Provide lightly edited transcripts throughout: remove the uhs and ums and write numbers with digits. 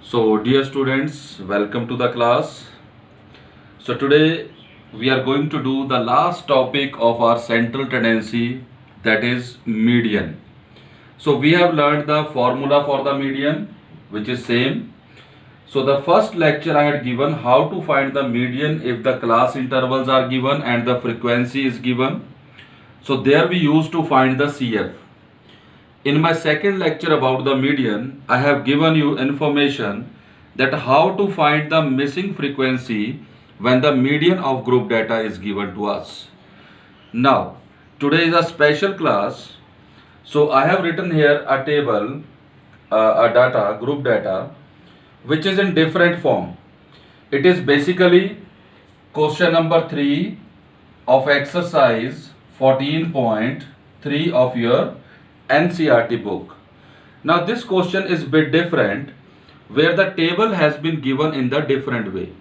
So, dear students, welcome to the class. So, today we are going to do the last topic of our central tendency, that is median. So, we have learned the formula for the median, which is same. So, the first lecture I had given how to find the median if the class intervals are given and the frequency is given. So, there we used to find the CF. In my second lecture about the median, I have given you information that how to find the missing frequency when the median of group data is given to us. Now, today is a special class. So I have written here a table, group data, which is in different form. It is basically question number 3 of exercise 14.3 of your NCERT book. Now this question is a bit different, where the table has been given in the different way.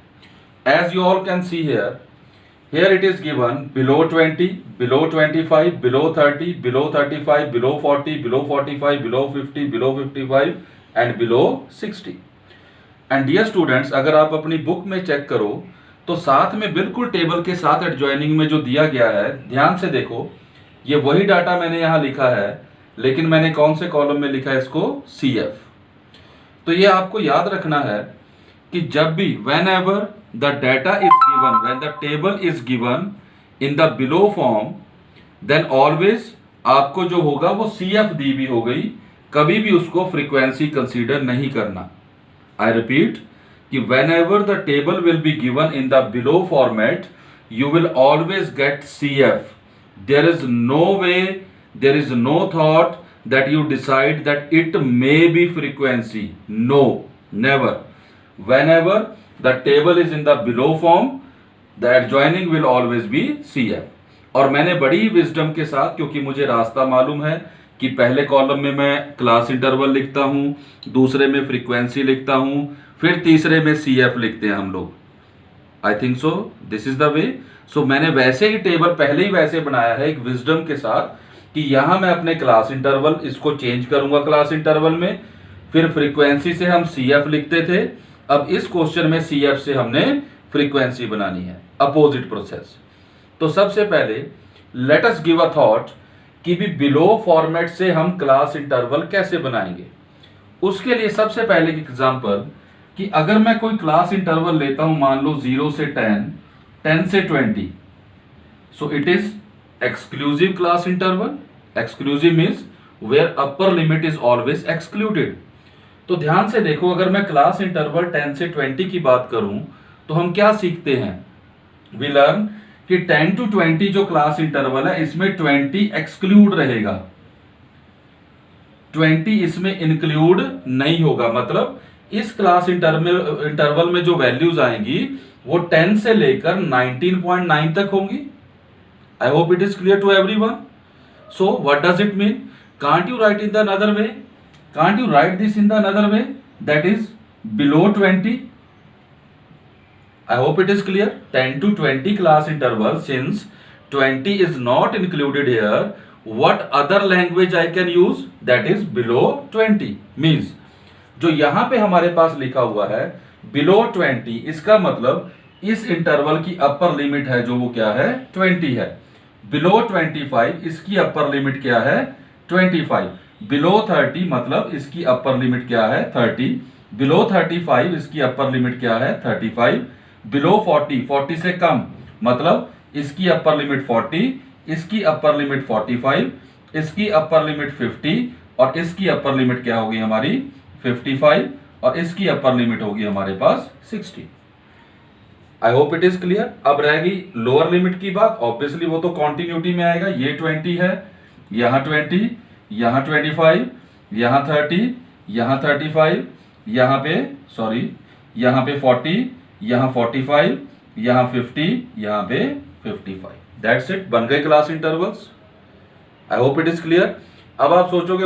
As you all can see here it is given below 20, below 25, below 30, below 35, below 40, below 45, below 50, below 55 and below 60. And dear students, अगर आप अपनी book में check करो तो साथ में बिल्कुल table के साथ एडजॉइनिंग में जो दिया गया है, ध्यान से देखो, ये वही डाटा मैंने यहाँ लिखा है, लेकिन मैंने कौन से कॉलम में लिखा है इसको, CF. तो ये आपको याद रखना है कि जब भी whenever the data is given, when the table is given in the below form, then always आपको जो होगा वो CF दी भी हो गई, कभी भी उसको फ्रीक्वेंसी कंसीडर नहीं करना. I repeat कि whenever the table will be given in the below format, you will always get CF. There is no way, there is no thought that you decide that it may be frequency. No, never. Whenever the table is in the below form, the adjoining will always be CF. और मैंने बड़ी wisdom के साथ, क्योंकि मुझे रास्ता मालूम है कि पहले कॉलम में मैं क्लास इंटरवल लिखता हूं, दूसरे में फ्रीक्वेंसी लिखता हूं, फिर तीसरे में CF लिखते हैं हम लोग. I think so this is the way. So मैंने वैसे ही टेबल पहले ही वैसे बनाया है एक विजडम के साथ कि यहां मैं अपने क्लास इंटरवल इसको चेंज करूंगा क्लास इंटरवल में, फिर फ्रीक्वेंसी से हम CF लिखते थे, अब इस क्वेश्चन में CF से हमने फ्रीक्वेंसी बनानी है, अपोजिट प्रोसेस. तो सबसे पहले let us give a thought कि भी बिलो फॉर्मेट से हम क्लास इंटरवल कैसे बनाएंगे. उसके लिए सबसे पहले की एग्जांपल कि अगर मैं कोई क्लास इंटरवल लेता हूं, मान लो 0 से 10, 10 से 20, so it is exclusive class interval. Exclusive means where upper limit is always excluded. तो ध्यान से देखो, अगर मैं क्लास इंटरवल 10 से 20 की बात करूं तो हम क्या सीखते हैं, वी लर्न कि 10 to 20 जो क्लास इंटरवल है इसमें 20 एक्सक्लूड रहेगा, 20 इसमें इंक्लूड नहीं होगा. मतलब इस क्लास इंटरवल में जो वैल्यूज आएंगी वो 10 से लेकर 19.9 तक होंगी. I hope it is clear to everyone. So what does it mean? Can't you write in the another way? Can't you write this in the another way, that is below 20. I hope it is clear. 10 to 20 class interval, since 20 is not included here, what other language I can use? That is below 20. Means जो यहाँ पे हमारे पास लिखा हुआ है below 20, इसका मतलब इस इंटरवल की अपर लिमिट है जो वो क्या है, 20 है. below 25 इसकी अपर लिमिट क्या है, 25. below 30 मतलब इसकी अपर लिमिट क्या है, 30. below 35 इसकी अपर लिमिट क्या है, 35. बिलो 40, 40 से कम मतलब इसकी अपर लिमिट 40, इसकी अपर लिमिट 45, इसकी अपर लिमिट 50 और इसकी अपर लिमिट क्या होगी हमारी 55 और इसकी अपर लिमिट होगी हमारे पास 60. आई होप इट इज क्लियर. अब रहेगी लोअर लिमिट की बात. ऑब्वियसली वो तो कॉन्टिन्यूटी में आएगा. ये 20 है, यहां 20, यहां 25, यहां 30, यहां 35, यहां पे सॉरी यहां पे 40, यहां 45, यहां 50, यहां पे 55. दैट्स इट, बन गए class intervals. I hope it is clear. अब आप सोचोगे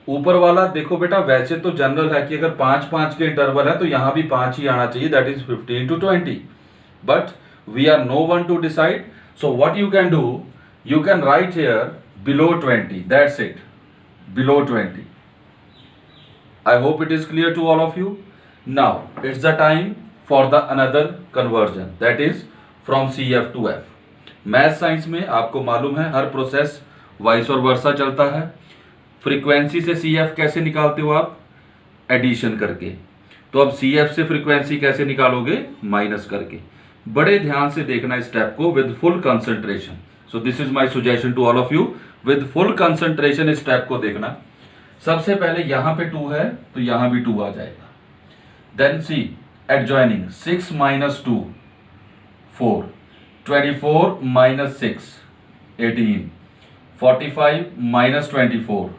ऊपर वाला देखो बेटा, वैसे तो जनरल है कि अगर 5-5 के इंटरवल है तो यहां भी 5 ही आना चाहिए, that is 15 to 20. But we are no one to decide. So what you can do, you can write here below 20. That's it, below 20. I hope it is clear to all of you. Now it's the time for the another conversion, that is from CF to F. Math science में आपको मालूम है हर process vice और वर्सा चलता है। Frequency से CF कैसे निकालते हो आप? एडिशन करके। तो अब CF से फ्रीक्वेंसी कैसे निकालोगे? माइनस करके। बड़े ध्यान से देखना इस स्टेप को with full concentration. So this is my suggestion to all of you, with full concentration इस स्टेप को देखना। सबसे पहले यहां पे 2 है तो यहां भी 2 आ जाएगा। Then C adjoining 6 - 2 4, 24 - 6 18, 45 - 24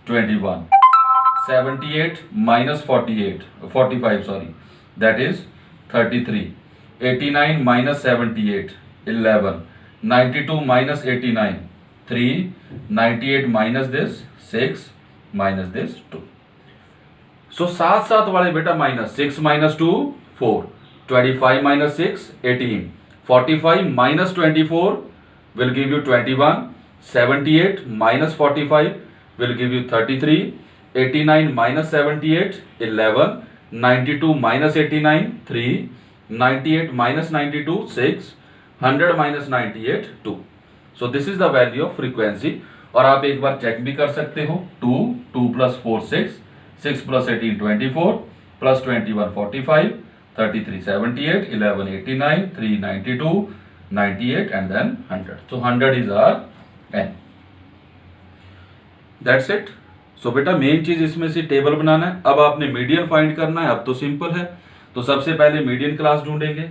21, 78 - 45 sorry, that is 33, 89 - 78 11, 92 - 89 3, 98 minus this 6 minus this 2. So साथ साथ वाले बेटा minus 6 - 2 4, 25 - 6 18, 45 - 24 will give you 21, 78 - 45 will give you 33, 89 - 78 11, 92 - 89 3, 98 - 92 6, 100 - 98 2. So this is the value of frequency. और आप एक बार चेक भी कर सकते हो। 2 2 + 4 6, 6 + 18 24, + 21 45, 33 78, 11 89, 3 92, 98 and then 100. So 100 is our n. That's it. So बेटा मेन चीज इसमें से टेबल बनाना है। अब आपने मीडियन फाइंड करना है। अब तो सिंपल है। तो सबसे पहले मीडियन क्लास ढूंढेंगे।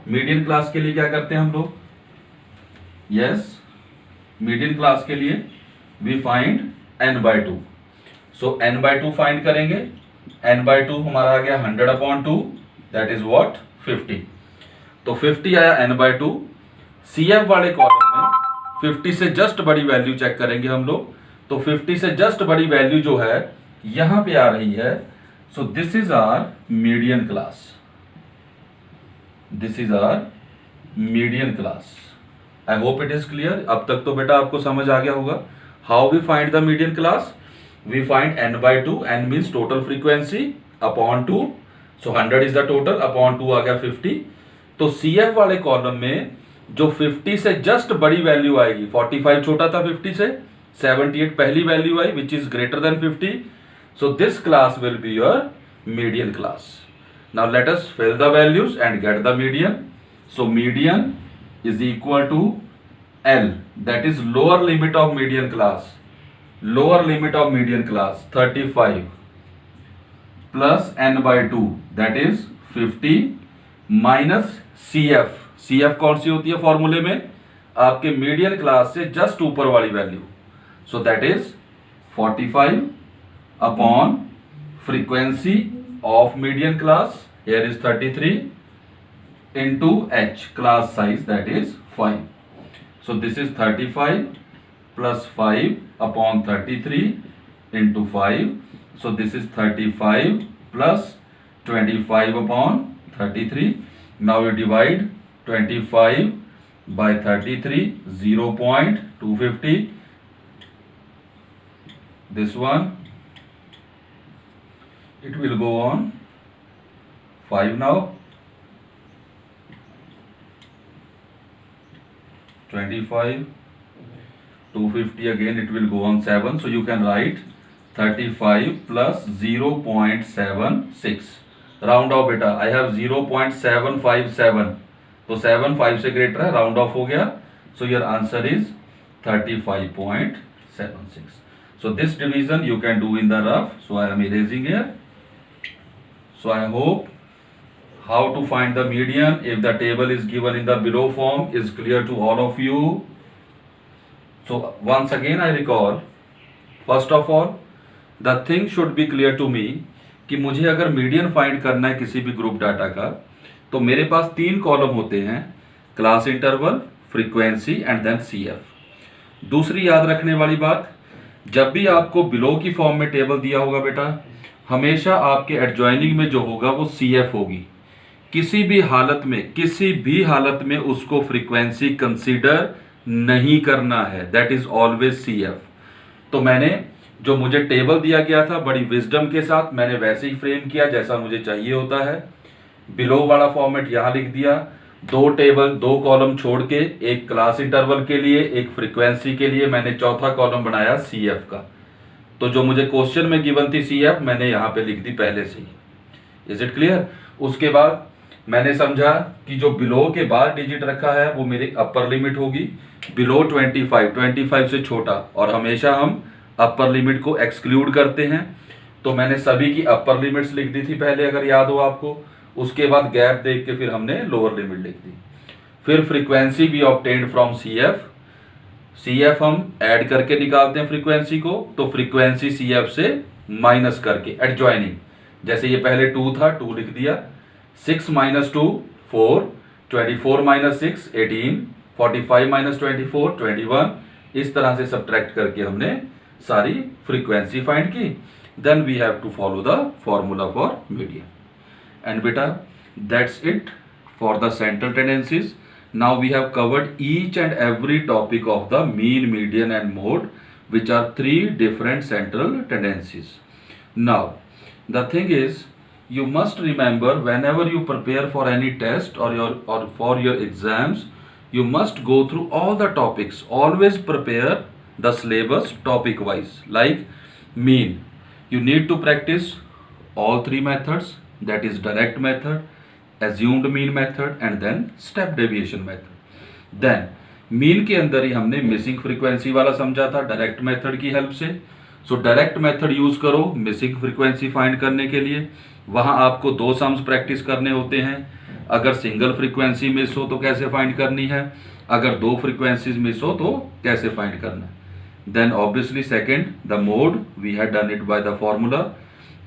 मीडियन क्लास के लिए क्या करते हैं हम लोग? यस, मीडियन क्लास के लिए we find n/2. So n/2 find करेंगे। n/2 हमारा आ गया 100/2, दैट इज व्हाट 50. तो 50 आया n/2। CF वाले कॉलम में 50 से जस्ट बड़ी वैल्यू चेक करेंगे हम लोग। तो 50 से जस्ट बड़ी वैल्यू जो है यहां पे आ रही है। So this is our median class, this is our median class. I hope it is clear. अब तक तो बेटा आपको समझ आ गया होगा। How we find the median class? We find n/2, n means total frequency upon 2। So 100 is the total, upon 2 आ गया 50। तो CF वाले कॉलम में जो 50 से जस्ट बड़ी वैल्यू आएगी, 45 छोटा था 50 से, 78 पहली वैल्यू आई which is greater than 50। So this class will be your median class. Now let us fill the values and get the median. So median is equal to L, that is lower limit of median class. Lower limit of median class 35 plus n/2, that is 50 minus CF. CF कौन सी होती है फॉर्मूले में? आपके median class से just ऊपर वाली value. So that is 45 upon frequency of median class, here is 33, into H, class size, that is 5. So this is 35 plus 5 upon 33 into 5. So this is 35 plus 25 upon 33. Now you divide 25 by 33, 0.250. This one, it will go on 5 now. 25, 250 again, it will go on 7. So you can write 35 plus 0.76. Round of बेटा, I have 0.757. तो 7 5 से greater है, round of हो गया। So your answer is 35.76. So this division you can do in the rough. So I am erasing here. So I hope how to find the median if the table is given in the below form is clear to all of you. So once again I recall, first of all the thing should be clear to me कि मुझे अगर median find करना है किसी भी group data का, तो मेरे पास 3 कॉलम होते हैं, class interval, frequency and then CF. दूसरी याद रखने वाली बात, जब भी आपको बिलो की फॉर्म में टेबल दिया होगा बेटा, हमेशा आपके एडजॉइनिंग में जो होगा वो CF होगी. किसी भी हालत में उसको फ्रीक्वेंसी कंसीडर नहीं करना है, दैट इज ऑलवेज CF. तो मैंने जो मुझे टेबल दिया गया था बड़ी विजडम के साथ मैंने वैसे ही फ्रेम किया जैसा मुझे चाहिए होता है। बिलो वाला फॉर्मेट यहाँ लिख दिया, 2 टेबल 2 कॉलम छोड़ के, एक क्लास इंटरवल के लिए, एक फ्रीक्वेंसी के लिए मैंने चौथा कॉलम बनाया CF का। तो जो मुझे क्वेश्चन में गिवन थी CF मैंने यहाँ पे लिख दी पहले से ही। Is it clear? उसके बाद मैंने समझा कि जो बिलो के बाद डिजिट रखा है वो मेरी अपर लिमिट होगी, बिलो 25 से छोटा, और हमेशा हम अपर लिमिट को एक्सक्लूड करते हैं। तो मैंने सभी की अपर लिमिट्स लिख दी थी पहले, अगर याद हो आपको। उसके बाद गैप देख के फिर हमने लोअर लिमिट लिख दी। फिर frequency we obtained from CF हम ऐड करके निकालते हैं फ्रीक्वेंसी को, तो फ्रीक्वेंसी CF से माइनस करके एडजॉइनिंग, जैसे ये पहले 2 था 2 लिख दिया, 6 - 2 4, 24 - 6 18, 45 - 24 21, इस तरह से सब्ट्रैक्ट करके हमने सारी फ्रीक्वेंसी फाइंड की। Then we have to follow the formula for median. And बेटा that's it for the central tendencies. Now we have covered each and every topic of the mean, median and mode, which are 3 different central tendencies. Now the thing is, you must remember whenever you prepare for any test or for your exams, you must go through all the topics. Always prepare the syllabus topic wise. Like mean, you need to practice all 3 methods, that is direct method, assumed mean method and then step deviation method. Then mean के अंदर ही हमने missing frequency वाला समझा था direct method की help से। So direct method use करो missing frequency find करने के लिए। वहां आपको 2 सम्स प्रैक्टिस करने होते हैं। अगर सिंगल फ्रीक्वेंसी मिस हो तो कैसे फाइंड करनी है, अगर 2 फ्रीक्वेंसीज मिस हो तो कैसे फाइंड करना है। Then obviously second the mode, we had done it by the formula.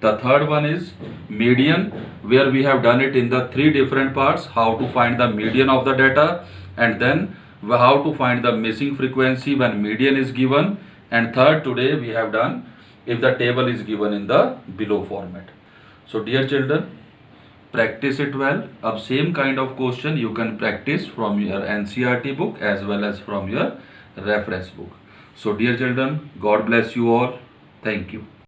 The third one is median, where we have done it in the 3 different parts, how to find the median of the data, and then how to find the missing frequency when median is given, and third today we have done if the table is given in the below format. So dear children, practice it well. Ab same kind of question you can practice from your NCERT book as well as from your reference book. So dear children, God bless you all. Thank you.